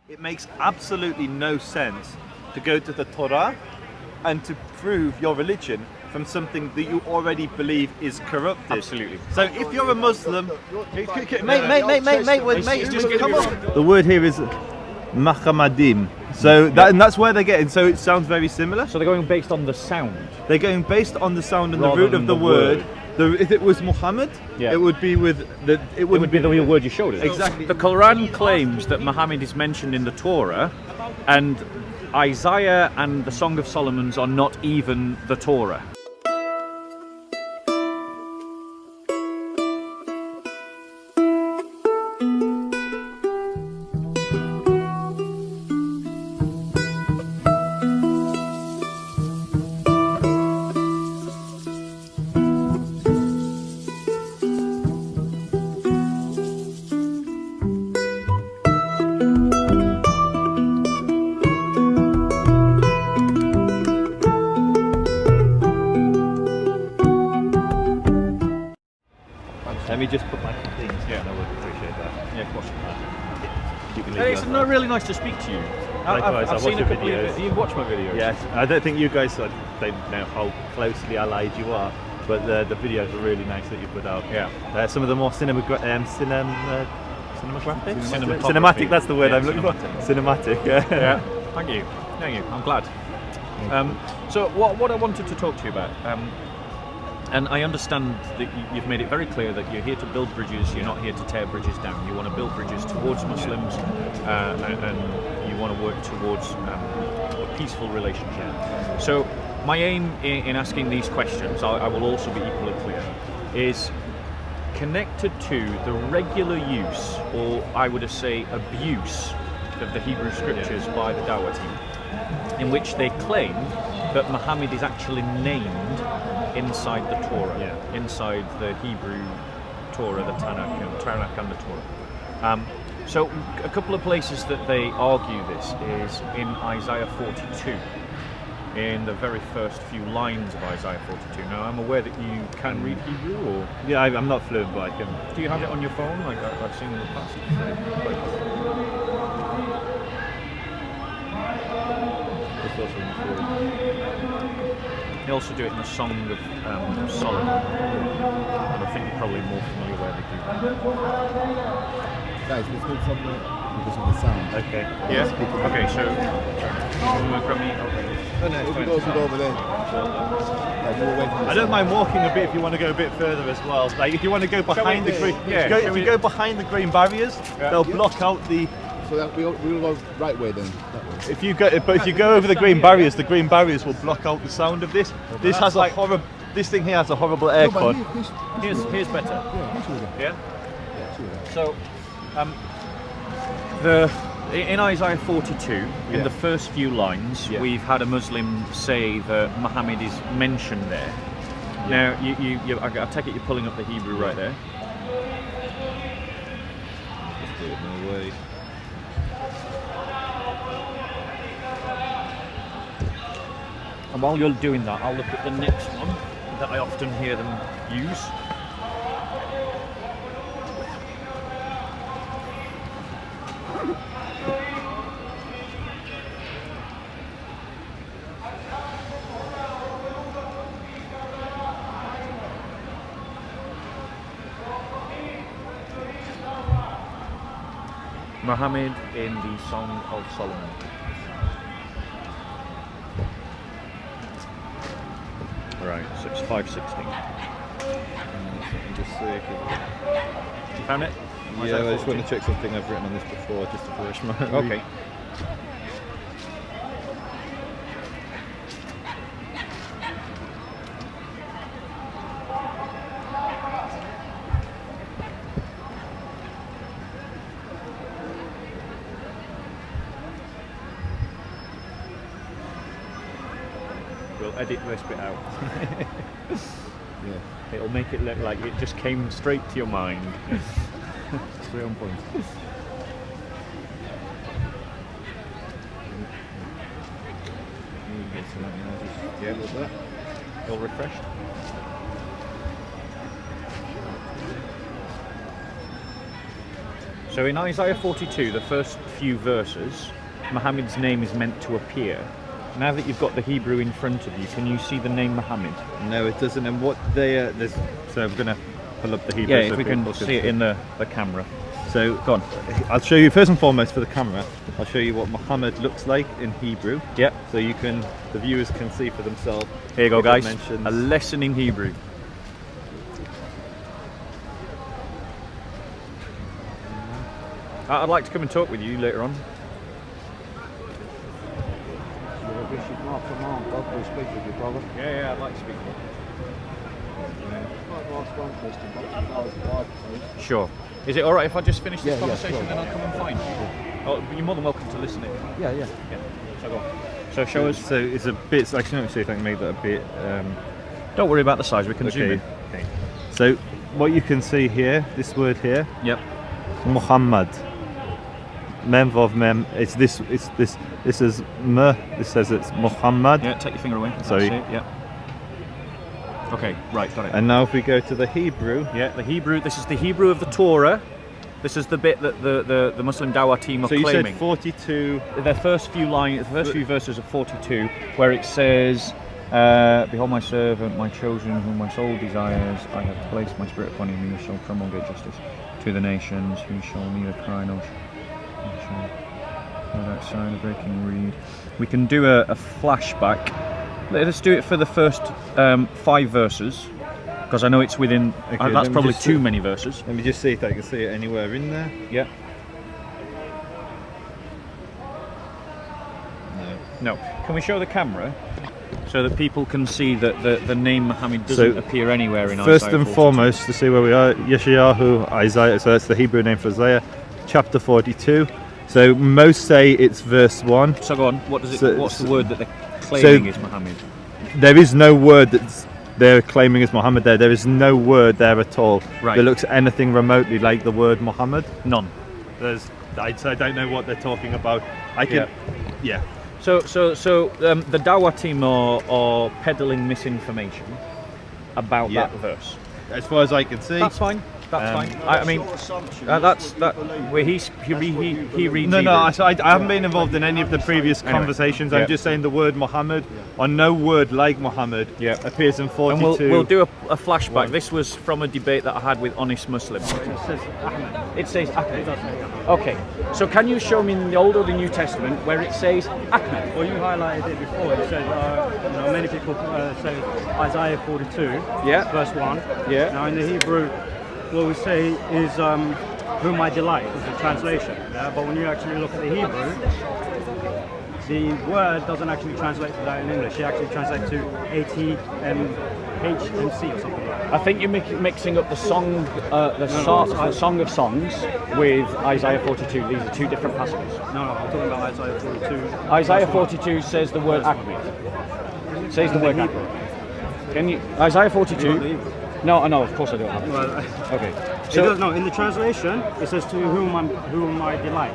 It makes absolutely no sense to go to the Torah and to prove your religion from something that you already believe is corrupted. Absolutely. So if you're a Muslim, mate, just come on. The word here is Muhammadim. So and that's where they're getting. So it sounds very similar. So they're going based on the sound. They're going based on the sound and Rather the root than of the the word. If it was Muhammad, it would be with the. It would be the real word you showed us. Exactly. The Quran claims that Muhammad is mentioned in the Torah, and Isaiah and the Song of Solomon's are not even the Torah. Let me just put my things. Yeah. I would appreciate that. Yeah, of course. You can Hey, it's not really nice to speak to you. Likewise, I've I seen watch a your couple videos. of. You've watched my videos. Yes, I don't think you guys don't know how closely allied you are, but the videos are really nice that you put out. Yeah. Some of the more cinematographic. Cinematography. That's the word Yeah, I'm looking for. Cinematic. Yeah. Yeah. Thank you. I'm glad. So what I wanted to talk to you about, and I understand that you've made it very clear that you're here to build bridges. You're not here to tear bridges down. You want to build bridges towards Muslims, and you want to work towards a peaceful relationship. So my aim in asking these questions, I will also be equally clear, is connected to the regular use, or I would say abuse, of the Hebrew scriptures by the Dawah team, in which they claim that Muhammad is actually named inside the Torah, inside the Hebrew Torah, the Tanakh and the Torah. So a couple of places that they argue this is in Isaiah 42, in the very first few lines of Isaiah 42. Now I'm aware that you can read Hebrew, or Yeah, I'm not fluent, but I can. do you have it on your phone like I've seen in the past? They also do it in the Song of Solomon, and I think you're probably more familiar where they do that. Guys, let's make something because of the sound. Okay. Yeah? Okay, so... grab me... No, if we go over there. I don't mind walking a bit if you want to go a bit further as well. Like if you want to go behind the green, if you go behind the green barriers, they'll block out the. So that we'll go right way then. That way. If you go over the green barriers will block out the sound of this. This has a horrible. This thing here has a horrible aircon. Here's better. Yeah? So, in Isaiah 42, in the first few lines, we've had a Muslim say that Muhammad is mentioned there. Now, I take it you're pulling up the Hebrew right there. Just do it no way. And while you're doing that, I'll look at the next one that I often hear them use. Muhammad in the Song of Solomon. Right, so it's 516. Just see if You found it? Yeah, I just want to check something I've written on this before, just to finish my. Okay. We'll edit this bit out. Yeah. It'll make it look like it just came straight to your mind. Straight on point. Yeah, with that. All refreshed. So in Isaiah 42, the first few verses, Muhammad's name is meant to appear. Now that you've got the Hebrew in front of you, can you see the name Muhammad? No, it doesn't. And what they so I'm gonna pull up the Hebrew. Yeah, so if we can see it in the camera. So go on. I'll show you first and foremost for the camera. I'll show you what Muhammad looks like in Hebrew. Yeah. So the viewers can see for themselves. Here you go, guys. Mentions. A lesson in Hebrew. I'd like to come and talk with you later on. Yeah, I'd like to speak to you. Sure. Is it alright if I just finish this conversation and then I'll come and find you? Oh, you're more than welcome to listen in. Yeah. So go on. So show us. So it's a bit. Actually, let me see if I can make that a bit. Don't worry about the size. We can zoom in. Okay. So what you can see here, this word here, Yep. Muhammad. Mem Vav Mem. It's this. It's this. This is M. This says it's Muhammad. Yeah. Take your finger away. Sorry. That's it, yeah. Okay. Right. Got it. And now if we go to the Hebrew. Yeah. The Hebrew. This is the Hebrew of the Torah. This is the bit that the Muslim Dawah team are So you claiming. said 42. The first few lines, the first few verses of 42, where it says, "Behold my servant, my chosen, whom my soul desires. I have placed my spirit upon him. He shall promulgate justice to the nations. He shall neither cry nor shall outside a breaking reed." We can do a flashback. Let's do it for the first 5 verses, because I know it's within. Okay, That's probably too many verses. Let me just see if I can see it anywhere in there. Yeah. No. No. Can we show the camera so that people can see that the name Muhammad doesn't appear anywhere in Isaiah? First and 42? foremost, to see where we are, Yeshayahu, Isaiah. So that's the Hebrew name for Isaiah, chapter 42. So most say it's verse 1. So go on. What does it? So- what's the word that they're claiming is Muhammad? There is no word that they're claiming is Muhammad there. There is no word there at all Right. that looks anything remotely like the word Muhammad. None. I don't know what they're talking about. I can, yeah. So the Dawah team are peddling misinformation about Yeah. that verse. As far as I can see. That's fine. That's fine. I mean, that's that. Where he reads. No, Hebrew. so I haven't been involved in any of the previous conversations. Yeah. I'm just saying the word Muhammad, or no word like Muhammad, appears in 42. And we'll do a flashback. This was from a debate that I had with honest Muslims. It says Ahmed. Okay, so can you show me in the Old or the New Testament where it says Ahmed? Well, you highlighted it before. It said, many people say Isaiah 42, verse 1. Yeah. Now, in the Hebrew, what we say is whom I delight is the translation. Yeah? But when you actually look at the Hebrew, the word doesn't actually translate to that in English. It actually translates to A-T-M-H-M-C or something like that. I think you're mixing up the song, the Song of Songs with Isaiah 42. These are two different passages. No, I'm talking about Isaiah 42. Isaiah 42 says the word Ahmed. Says the word Ahmed. Can you Isaiah 42? No, of course I don't have it. Well, Okay. it does, no, in the translation, it says to whom I delight.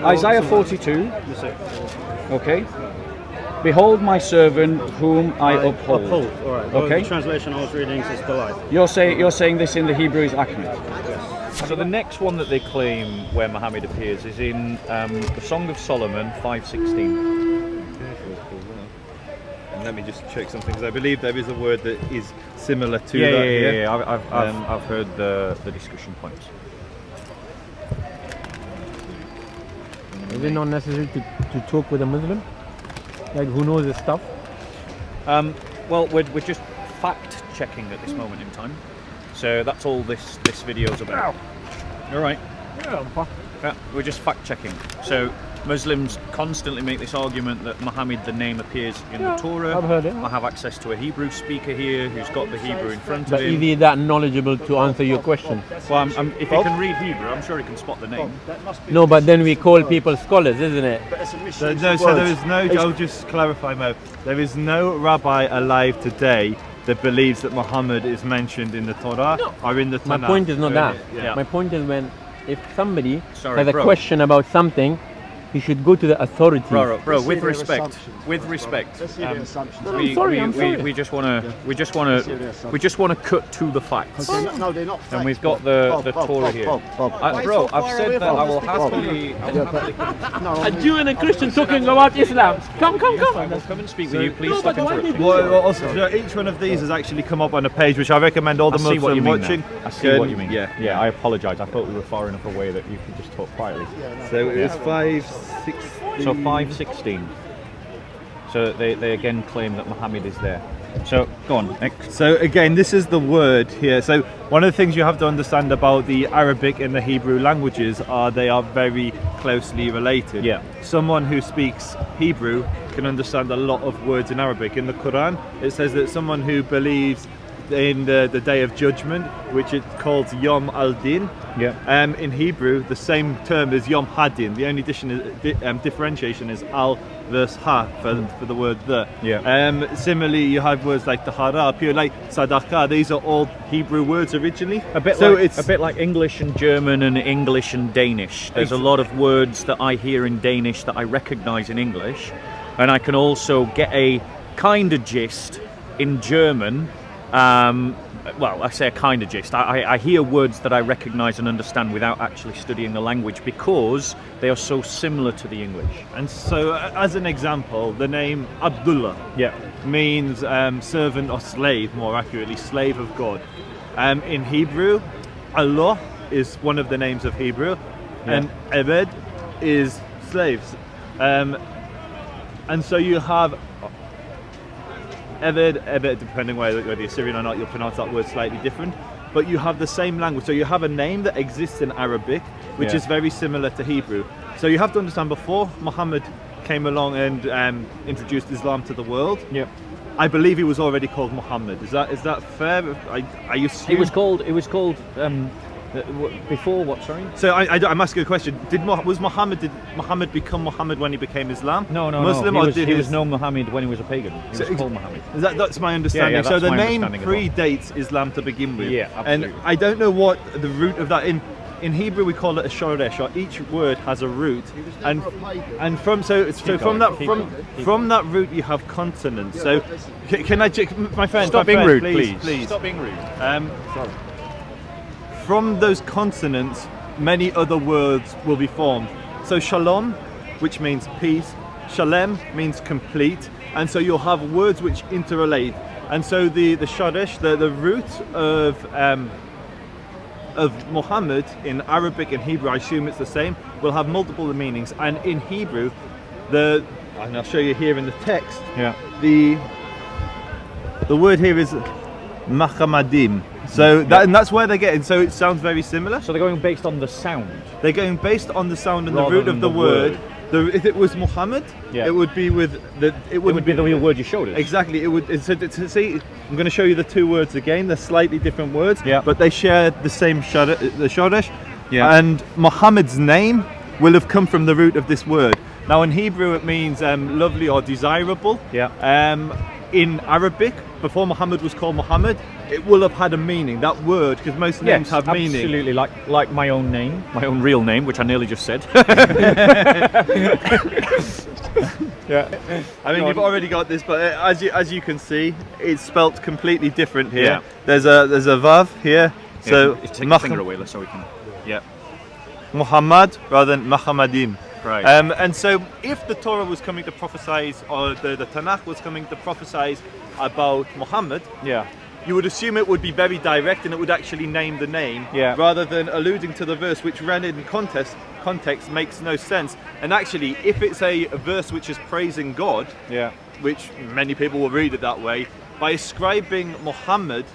Isaiah 42. You say, Okay. Behold my servant whom I uphold. All right. Well, Okay. the translation I was reading says delight. You're saying this in the Hebrew is Ahmed. So the next one that they claim where Muhammad appears is in the Song of Solomon 5:16. And let me just check something, because I believe there is a word that is similar to that here. Yeah. I've heard the discussion points. Is it not necessary to talk with a Muslim? Like, who knows this stuff? Well, we're just fact checking at this moment in time. So that's all this video's about. All right. Yeah, we're just fact checking. So Muslims constantly make this argument that Muhammad, the name, appears in the Torah. I've heard it. I have access to a Hebrew speaker here who's got the Hebrew in front But of is him. he that knowledgeable to answer your question? Well, if he can read Hebrew, I'm sure he can spot the name. No, but then we call people scholars, isn't it? So there is no, I'll just clarify, Mo, there is no rabbi alive today that believes that Muhammad is mentioned in the Torah or in the Tanakh. My point is not that. Yeah. My point is if somebody Sorry, has a bro. question about something, he should go to the authorities. Bro, Let's with see their respect, assumptions. with respect. Let's see their assumptions. We, sorry, we, I'm we, sorry. we just want to cut to the facts. No, they're not. And we've facts, got the Bob, Torah here. Bob. Bro, I've said that I will happily. No, A Jew and a Christian talking about Islam. Come. I will come and speak with you. Please stop interrupting. Well, also, each one of these has actually come up on a page, which I recommend all the I see what you Muslims mean watching. now. I see what you mean. Yeah. I apologise. I thought we were far enough away that you could just talk quietly. So it's 5, 6. So 5:16. So they again claim that Mohammed is there. So go on. So again, this is the word here. So one of the things you have to understand about the Arabic and the Hebrew languages are they are very closely related. Yeah. Someone who speaks Hebrew can understand a lot of words in Arabic. In the Quran, it says that someone who believes in the day of judgment, which it calls Yom al-Din. Yeah. In Hebrew, the same term is Yom Hadin. The only differentiation is al versus ha for the word the. Yeah. Similarly, you have words like tahara, pure like sadaqah. These are all Hebrew words originally. A bit like English and German and English and Danish. There's a lot of words that I hear in Danish that I recognise in English, and I can also get a kind of gist in German. Well, I say a kind of gist. I hear words that I recognise and understand without actually studying the language because they are so similar to the English. And so, as an example, the name Abdullah means servant or slave, more accurately, slave of God. In Hebrew, Allah is one of the names of Hebrew, and Ebed is slaves. And so you have Ebed, depending whether you're Syrian or not, you'll pronounce that word slightly different. But you have the same language. So you have a name that exists in Arabic, which is very similar to Hebrew. So you have to understand, before Muhammad came along and introduced Islam to the world, I believe he was already called Muhammad. Is that fair? I assume It was called before what? Sorry. So I'm asking a question. Did Muhammad become Muhammad when he became Islam? No. Muslim, He was known Muhammad when he was a pagan. He was called Muhammad. That's my understanding. Yeah, so the that's my name understanding as predates Islam to begin with. Yeah, absolutely. And I don't know what the root of that in Hebrew we call it a shoresh, or each word has a root, and from that root you have consonants. So can I, my friend, Stop being rude, please. Stop being rude. Sorry. From those consonants, many other words will be formed. So shalom, which means peace, shalem means complete, and so you'll have words which interrelate. And so the shoresh, the root of Muhammad in Arabic and Hebrew, I assume it's the same, will have multiple meanings. And in Hebrew, and I'll show you here in the text, the word here is Mahamadim. So and that's where they're getting. So it sounds very similar. So they're going based on the sound. They're going based on the sound and the Rather root than of the the word. If it was Muhammad, it would be with the. It would be the real word you showed us. Exactly. It would. So see, I'm going to show you the two words again. They're slightly different words. Yeah. But they share the same the shoresh. Yeah. And Muhammad's name will have come from the root of this word. Now in Hebrew it means lovely or desirable. Yeah. In Arabic, before Muhammad was called Muhammad, it will have had a meaning. That word, because most names have meaning. Absolutely, like my own name, my own real name, which I nearly just said. I mean, you've already got this, but as you can see, it's spelt completely different here. Yeah. There's a vav here, so take your finger away, so we can. Yeah. Muhammad rather than Mahamadim. Right. And so, if the Torah was coming to prophesize, or the Tanakh was coming to prophesize about Muhammad, you would assume it would be very direct and it would actually name the name, rather than alluding to the verse, which read in context makes no sense. And actually, if it's a verse which is praising God, which many people will read it that way, by ascribing Muhammad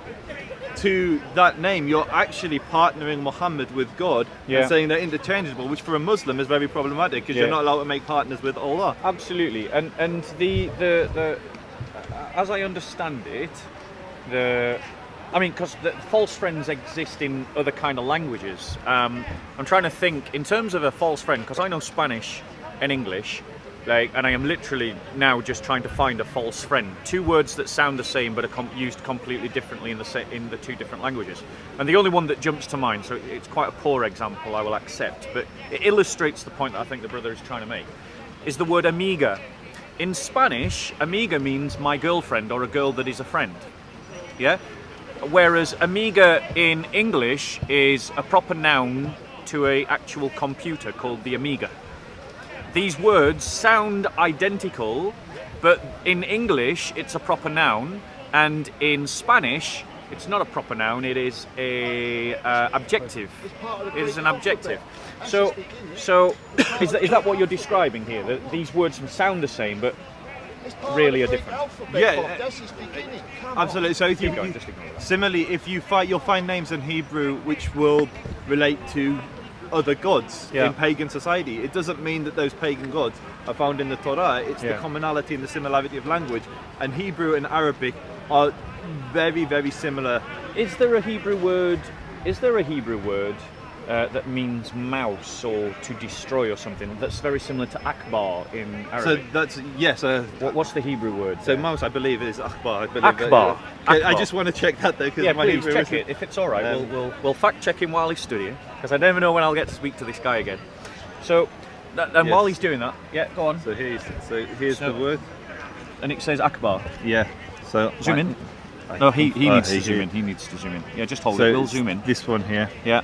to that name, you're actually partnering Muhammad with God and saying they're interchangeable, which for a Muslim is very problematic because you're not allowed to make partners with Allah. Absolutely, and the as I understand it, because the false friends exist in other kind of languages. I'm trying to think in terms of a false friend, because I know Spanish and English. and I am literally now just trying to find a false friend. Two words that sound the same but are used completely differently in the two different languages. And the only one that jumps to mind, so it's quite a poor example, I will accept, but it illustrates the point that I think the brother is trying to make, is the word amiga. In Spanish, amiga means my girlfriend or a girl that is a friend. Yeah? Whereas amiga in English is a proper noun to an actual computer called the Amiga. These words sound identical, but in English it's a proper noun, and in Spanish it's not a proper noun, it is a adjective. It is an adjective. So is that what you're describing here? That these words sound the same, but really are different? Yeah, absolutely. So if Keep going, just ignore that. similarly, if you'll find names in Hebrew which will relate to other gods in pagan society. It doesn't mean that those pagan gods are found in the Torah. It's the commonality and the similarity of language. And Hebrew and Arabic are very, very similar. Is there a Hebrew word that means mouse or to destroy or something that's very similar to akbar in Arabic? So that's yes. What's the Hebrew word? So mouse, I believe, is akbar. Akbar. I just want to check that though, because my please Hebrew check isn't- it. If it's all right, we'll fact check him while he's studying, because I never know when I'll get to speak to this guy again. So, and while he's doing that, go on. So here's the word, and it says akbar. Yeah. So Zoom in. No, he needs to zoom in. He needs to zoom in. Yeah, just hold it. We'll zoom in. This one here. Yeah.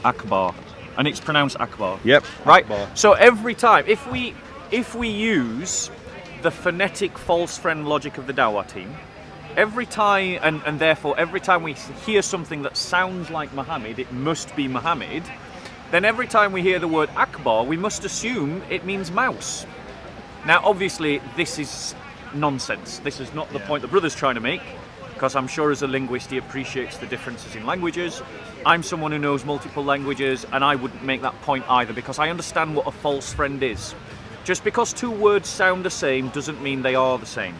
Akbar, and it's pronounced akbar. Yep. Right. Akbar. So every time, if we use the phonetic false friend logic of the Dawah team, every time, and therefore every time we hear something that sounds like Muhammad, it must be Muhammad. Then every time we hear the word Akbar, we must assume it means mouse. Now, obviously, this is nonsense. This is not the point the brother's trying to make, because I'm sure as a linguist he appreciates the differences in languages. I'm someone who knows multiple languages, and I wouldn't make that point either, because I understand what a false friend is. Just because two words sound the same doesn't mean they are the same.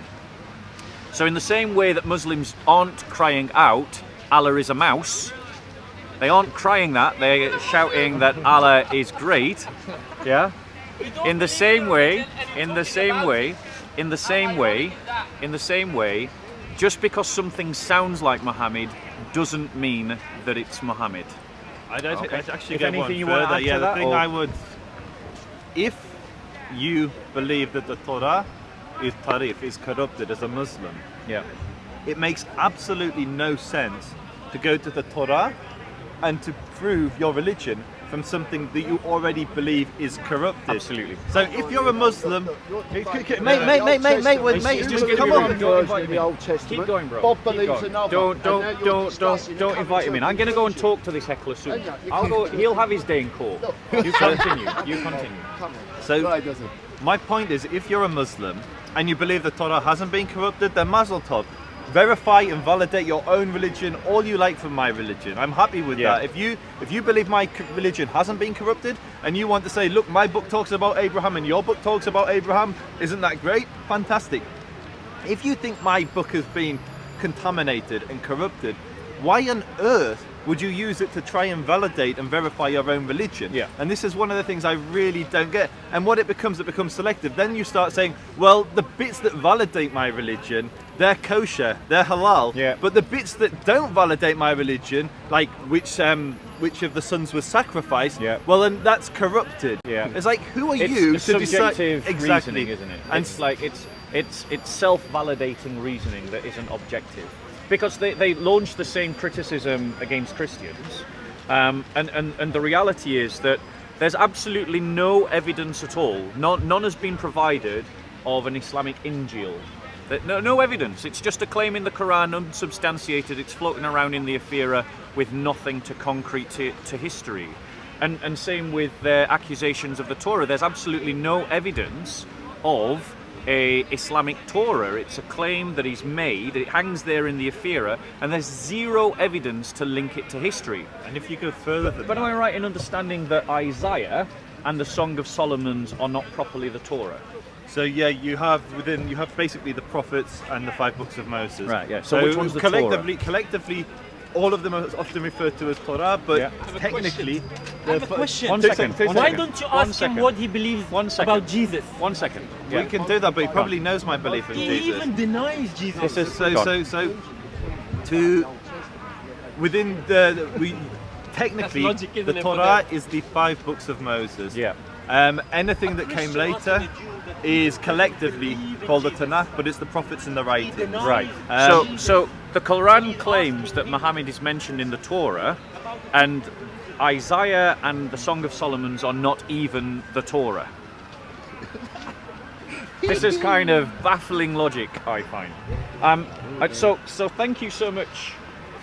So in the same way that Muslims aren't crying out, Allah is a mouse, they aren't crying that, they're shouting that Allah is great. Yeah? In the same way, just because something sounds like Muhammad doesn't mean that it's Muhammad. I'd actually If go anything one you want to further. add to Yeah, the that, thing or- I would, if you believe that the Torah is tarif, is corrupted as a Muslim, Yeah. it makes absolutely no sense to go to the Torah and to prove your religion from something that you already believe is corrupted. Absolutely. So if you're a Muslim, mate, Just come give on. him the Old Testament. Keep going, bro. Bob Keep believes going. another. Don't invite him in. I'm going to go and talk to this heckler soon. He'll have his day in court. You continue. So No, it doesn't. my point is, if you're a Muslim and you believe the Torah hasn't been corrupted, then Mazel Tov. Verify and validate your own religion all you like from my religion. I'm happy with that. If you believe my religion hasn't been corrupted and you want to say, look, my book talks about Abraham and your book talks about Abraham, isn't that great? Fantastic. If you think my book has been contaminated and corrupted, why on earth would you use it to try and validate and verify your own religion? Yeah. And this is one of the things I really don't get. And what it becomes selective. Then you start saying, well, the bits that validate my religion, they're kosher, they're halal. Yeah. But the bits that don't validate my religion, like which of the sons was sacrificed, well, then that's corrupted. Yeah. It's like, who are It's you a to decide? subjective Exactly. reasoning, isn't it? And It's like it's self-validating reasoning that isn't objective, because they launch the same criticism against Christians, and the reality is that there's absolutely no evidence at all. None has been provided of an Islamic Injil. No evidence. It's just a claim in the Quran, unsubstantiated. It's floating around in the Afira with nothing to concrete to history. And same with their accusations of the Torah. There's absolutely no evidence of a Islamic Torah. It's a claim that he's made. It hangs there in the Afira, and there's zero evidence to link it to history. And if you go further than But am I right in understanding that Isaiah and the Song of Solomon's are not properly the Torah? So yeah, you have basically the prophets and the 5 books of Moses. Right, yeah. So which one's the collectively, all of them are often referred to as Torah, but technically... I have a question. One second. Why don't you ask him what he believes about Jesus? 1 second. We can do that, but he probably knows my belief in He Jesus. even denies Jesus. Within technically, logic, isn't the it, Torah is the 5 books of Moses. Yeah. Anything that came later is collectively called the Tanakh, but it's the prophets and the writings. Right. So the Quran claims that Muhammad is mentioned in the Torah, and Isaiah and the Song of Solomon's are not even the Torah. This is kind of baffling logic, I find. So thank you so much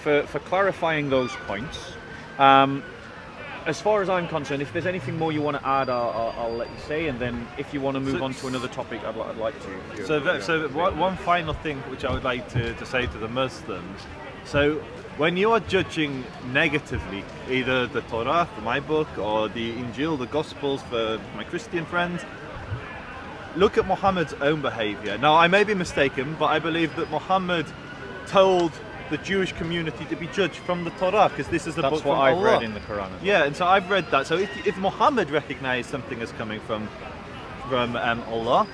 for clarifying those points. As far as I'm concerned, if there's anything more you want to add, I'll let you say, and then if you want to move on to another topic, I'd like to. So one final thing which I would like to say to the Muslims. So when you are judging negatively either the Torah for my book or the Injil, the Gospels for my Christian friends, look at Muhammad's own behaviour. Now I may be mistaken, but I believe that Muhammad told the Jewish community to be judged from the Torah, because this is the book from Allah. That's what I've read in the Quran. Yeah, and so I've read that. So if Muhammad recognised something as coming from Allah,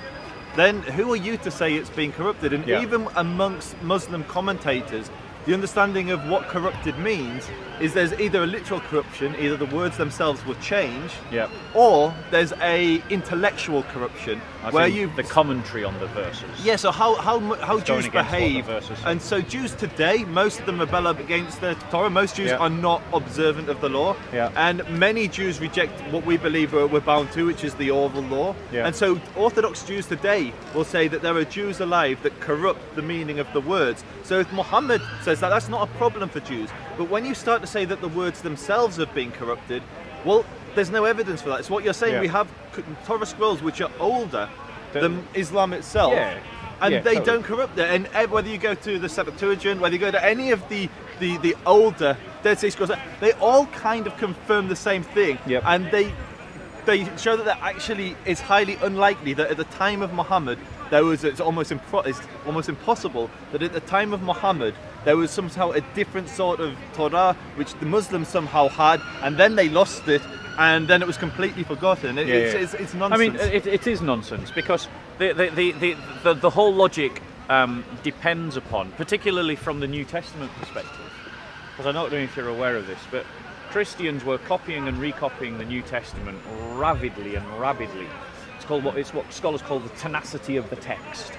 then who are you to say it's being corrupted? And even amongst Muslim commentators, the understanding of what corrupted means is there's either a literal corruption, either the words themselves were changed, or there's a intellectual corruption where you the commentary on the verses. Yeah, so how Jews behave, and so Jews today, most of them rebel against the Torah. Most Jews are not observant of the law, and many Jews reject what we believe we're bound to, which is the oral law. And so Orthodox Jews today will say that there are Jews alive that corrupt the meaning of the words. So if Muhammad says that, that's not a problem for Jews. But when you start to say that the words themselves have been corrupted, well, there's no evidence for that. It's what you're saying. We have Torah scrolls which are older than Islam itself, and they don't corrupt it. And whether you go to the Septuagint, whether you go to any of the older Dead Sea Scrolls, they all kind of confirm the same thing. And they show that actually it's highly unlikely that at the time of Muhammad it's almost impossible that at the time of Muhammad there was somehow a different sort of Torah which the Muslims somehow had, and then they lost it, and then it was completely forgotten. It's nonsense. I mean, it is nonsense, because the whole logic depends upon, particularly from the New Testament perspective, because I don't know if you're aware of this, but Christians were copying and recopying the New Testament rapidly. It's what scholars call the tenacity of the text.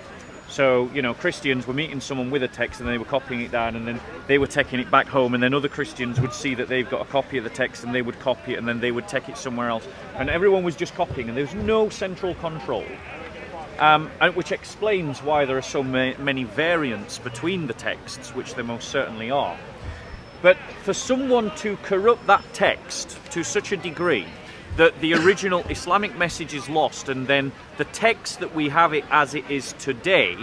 So, Christians were meeting someone with a text and they were copying it down, and then they were taking it back home, and then other Christians would see that they've got a copy of the text and they would copy it, and then they would take it somewhere else. And everyone was just copying, and there was no central control. Which explains why there are so many variants between the texts, which there most certainly are. But for someone to corrupt that text to such a degree that the original Islamic message is lost, and then the text that we have it as it is today,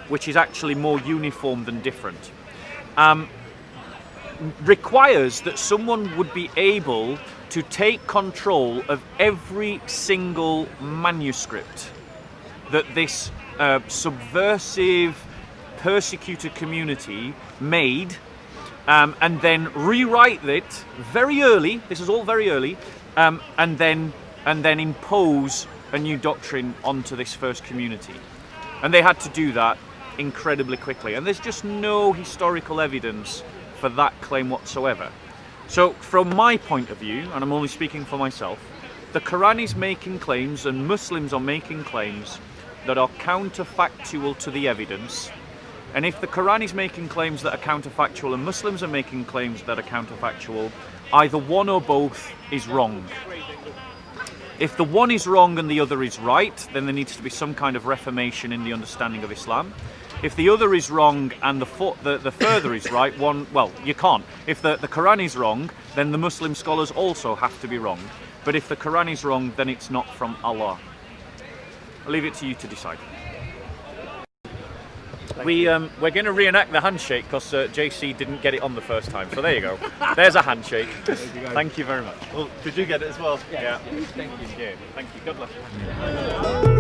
which is actually more uniform than different, requires that someone would be able to take control of every single manuscript that this subversive, persecuted community made, and then rewrite it very early. This is all very early. And then impose a new doctrine onto this first community. And they had to do that incredibly quickly. And there's just no historical evidence for that claim whatsoever. So from my point of view, and I'm only speaking for myself, the Quran is making claims, and Muslims are making claims that are counterfactual to the evidence. And if the Quran is making claims that are counterfactual and Muslims are making claims that are counterfactual, either one or both is wrong. If the one is wrong and the other is right, then there needs to be some kind of reformation in the understanding of Islam. If the other is wrong and the further is right, you can't. If the Quran is wrong, then the Muslim scholars also have to be wrong. But if the Quran is wrong, then it's not from Allah. I'll leave it to you to decide. We're going to reenact the handshake because JC didn't get it on the first time. So there you go. There's a handshake. Thank you very much. Well, did you get it as well? Yeah. Thank you. Yeah. Thank you. God bless you.